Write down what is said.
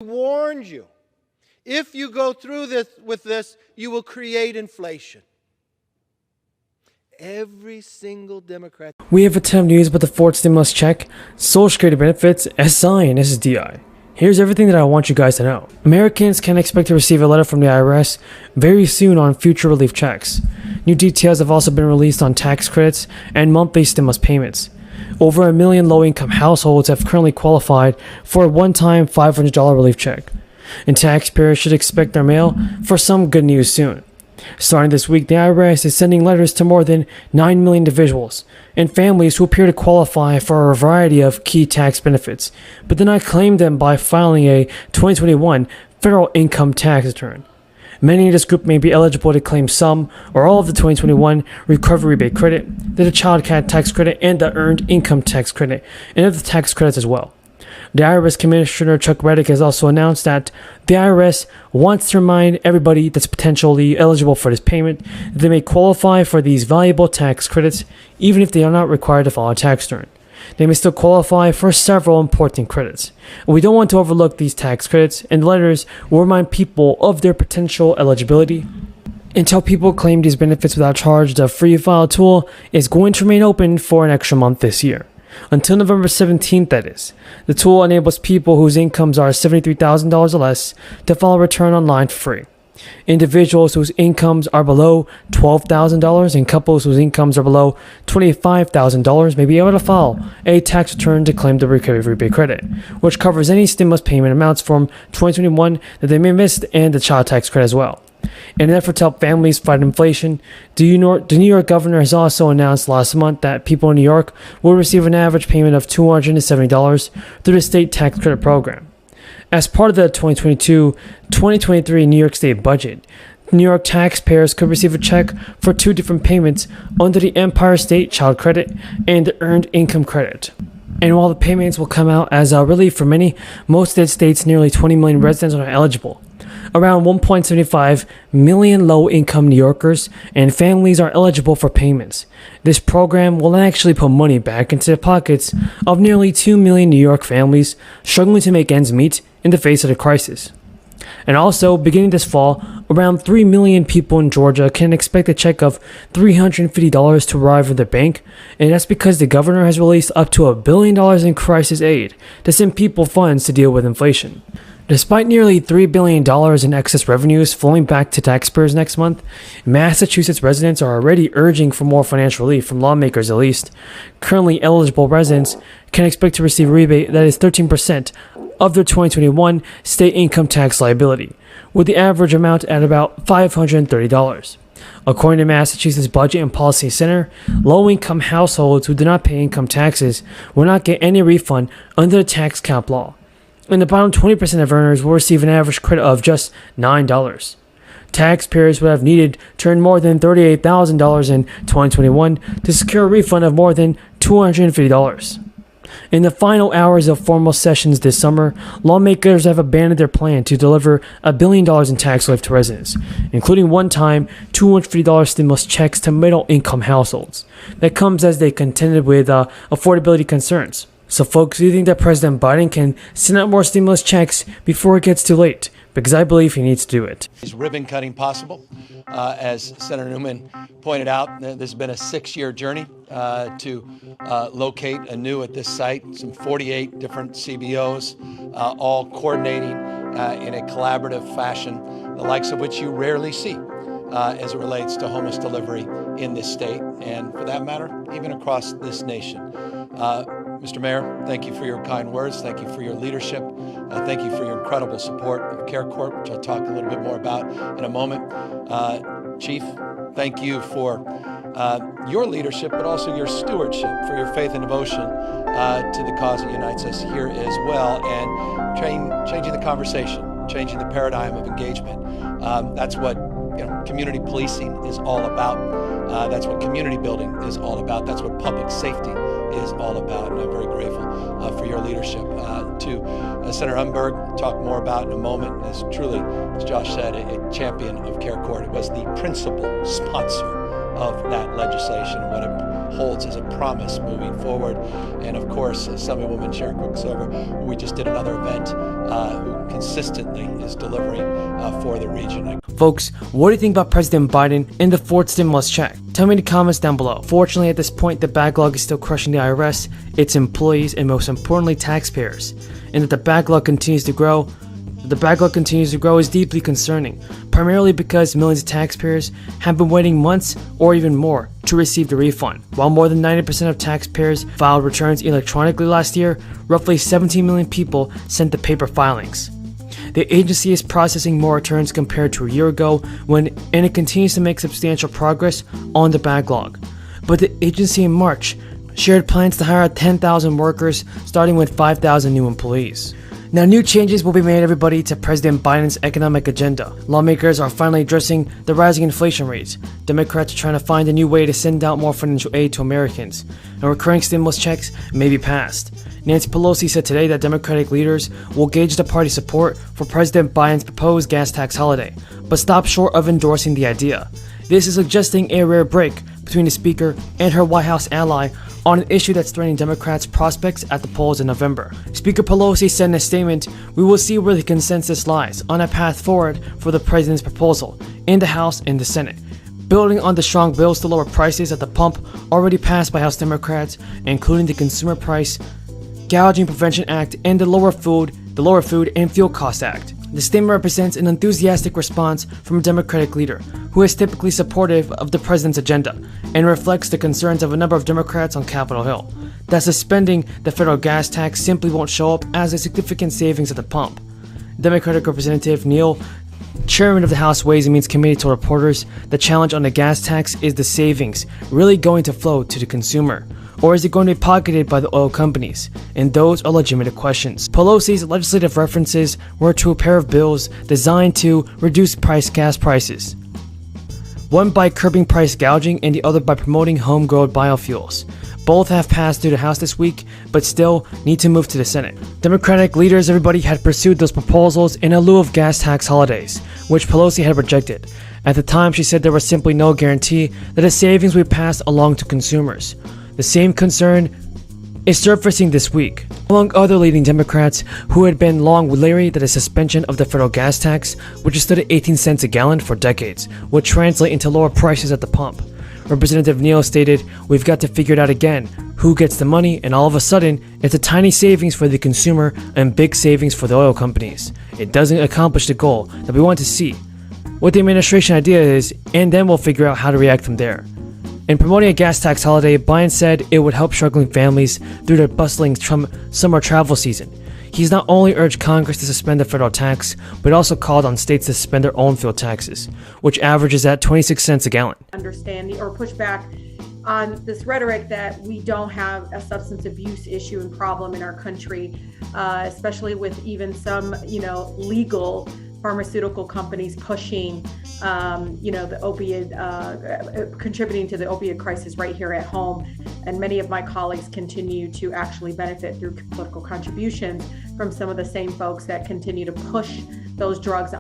warned you. If you go through this, you will create inflation. Every single Democrat. We have a ton of news about the fourth stimulus check, Social Security benefits, SSI, and SSDI. Here's everything that I want you guys to know. Americans can expect to receive a letter from the IRS very soon on future relief checks. New details have also been released on tax credits and monthly stimulus payments. Over 1 million low-income households have currently qualified for a one-time $500 relief check, and taxpayers should expect their mail for some good news soon. Starting this week, the IRS is sending letters to more than 9 million individuals and families who appear to qualify for a variety of key tax benefits, but did not claim them by filing a 2021 federal income tax return. Many in this group may be eligible to claim some or all of the 2021 recovery rebate credit, the child tax credit, and the earned income tax credit, and other tax credits as well. The IRS Commissioner Chuck Reddick has also announced that the IRS wants to remind everybody that's potentially eligible for this payment that they may qualify for these valuable tax credits even if they are not required to file a tax return. They may still qualify for several important credits. We don't want to overlook these tax credits, and the letters will remind people of their potential eligibility. Until people claim these benefits without charge, the Free File tool is going to remain open for an extra month this year. Until November 17th, that is. The tool enables people whose incomes are $73,000 or less to file a return online for free. Individuals whose incomes are below $12,000 and couples whose incomes are below $25,000 may be able to file a tax return to claim the recovery rebate credit, which covers any stimulus payment amounts from 2021 that they may have missed and the child tax credit as well. In an effort to help families fight inflation, the New York governor has also announced last month that people in New York will receive an average payment of $270 through the state tax credit program. As part of the 2022-2023 New York State budget, New York taxpayers could receive a check for two different payments under the Empire State Child Credit and the Earned Income Credit. And while the payments will come out as a relief for many, most of the state's nearly 20 million residents are eligible. Around 1.75 million low-income New Yorkers and families are eligible for payments. This program will actually put money back into the pockets of nearly 2 million New York families struggling to make ends meet in the face of the crisis. And also, beginning this fall, around 3 million people in Georgia can expect a check of $350 to arrive at their bank, and that's because the governor has released up to $1 billion in crisis aid to send people funds to deal with inflation. Despite nearly $3 billion in excess revenues flowing back to taxpayers next month, Massachusetts residents are already urging for more financial relief from lawmakers at least. Currently eligible residents can expect to receive a rebate that is 13% of their 2021 state income tax liability, with the average amount at about $530. According to Massachusetts Budget and Policy Center, low-income households who do not pay income taxes will not get any refund under the tax cap law, and the bottom 20% of earners will receive an average credit of just $9. Taxpayers would have needed to earn more than $38,000 in 2021 to secure a refund of more than $250. In the final hours of formal sessions this summer, lawmakers have abandoned their plan to deliver $1 billion in tax relief to residents, including one-time $250 stimulus checks to middle-income households. That comes as they contended with affordability concerns. So folks, do you think that President Biden can send out more stimulus checks before it gets too late? Because I believe he needs to do it. Is ribbon cutting possible? As Senator Newman pointed out, this has been a 6-year journey to locate anew at this site some 48 different CBOs, all coordinating in a collaborative fashion, the likes of which you rarely see as it relates to homeless delivery in this state, and for that matter, even across this nation. Mr. Mayor, thank you for your kind words. Thank you for your leadership. Thank you for your incredible support of CareCorp, which I'll talk a little bit more about in a moment. Chief, thank you for your leadership, but also your stewardship, for your faith and devotion to the cause that unites us here as well, and changing the conversation, changing the paradigm of engagement. That's what community policing is all about. That's what community building is all about. That's what public safety is all about, and I'm very grateful for your leadership. To Senator Umberg, talk more about in a moment, is truly, as Josh said, a champion of CareCorp. It was the principal sponsor of that legislation and what it holds as a promise moving forward. And of course, Assemblywoman Sharon Quicksilver, who we just did another event, who consistently is delivering for the region. Folks, what do you think about President Biden and the fourth stimulus check? Tell me in the comments down below. Fortunately, at this point, the backlog is still crushing the IRS, its employees, and most importantly, taxpayers. And that the backlog continues to grow is deeply concerning, primarily because millions of taxpayers have been waiting months or even more to receive the refund. While more than 90% of taxpayers filed returns electronically last year, roughly 17 million people sent the paper filings. The agency is processing more returns compared to a year ago, and it continues to make substantial progress on the backlog. But the agency in March shared plans to hire 10,000 workers, starting with 5,000 new employees. Now, new changes will be made, everybody, to President Biden's economic agenda. Lawmakers are finally addressing the rising inflation rates. Democrats are trying to find a new way to send out more financial aid to Americans, and recurring stimulus checks may be passed. Nancy Pelosi said today that Democratic leaders will gauge the party's support for President Biden's proposed gas tax holiday, but stop short of endorsing the idea. This is suggesting a rare break between the Speaker and her White House ally on an issue that's threatening Democrats' prospects at the polls in November. Speaker Pelosi said in a statement, "We will see where the consensus lies on a path forward for the president's proposal in the House and the Senate, building on the strong bills to lower prices at the pump already passed by House Democrats, including the Consumer Price Gouging Prevention Act and the Lower Food and Fuel Cost Act." The statement represents an enthusiastic response from a Democratic leader who is typically supportive of the president's agenda and reflects the concerns of a number of Democrats on Capitol Hill that suspending the federal gas tax simply won't show up as a significant savings at the pump. Democratic Representative Neal, chairman of the House Ways and Means Committee, told reporters the challenge on the gas tax is the savings really going to flow to the consumer, or is it going to be pocketed by the oil companies? And those are legitimate questions. Pelosi's legislative references were to a pair of bills designed to reduce gas prices. One by curbing price gouging and the other by promoting homegrown biofuels. Both have passed through the House this week, but still need to move to the Senate. Democratic leaders, everybody, had pursued those proposals in lieu of gas tax holidays, which Pelosi had rejected. At the time, she said there was simply no guarantee that the savings would pass along to consumers. The same concern is surfacing this week among other leading Democrats who had been long leery that a suspension of the federal gas tax, which has stood at 18 cents a gallon for decades, would translate into lower prices at the pump. Representative Neal stated, "We've got to figure it out again. Who gets the money?" And all of a sudden, it's a tiny savings for the consumer and big savings for the oil companies. It doesn't accomplish the goal that we want to see. What the administration idea is, and then we'll figure out how to react from there. In promoting a gas tax holiday, Biden said it would help struggling families through their bustling summer travel season. He's not only urged Congress to suspend the federal tax, but also called on states to suspend their own fuel taxes, which averages at 26 cents a gallon. Understanding or push back on this rhetoric that we don't have a substance abuse issue and problem in our country, especially with even some, legal pharmaceutical companies pushing, the opioid, contributing to the opioid crisis right here at home. And many of my colleagues continue to actually benefit through political contributions from some of the same folks that continue to push those drugs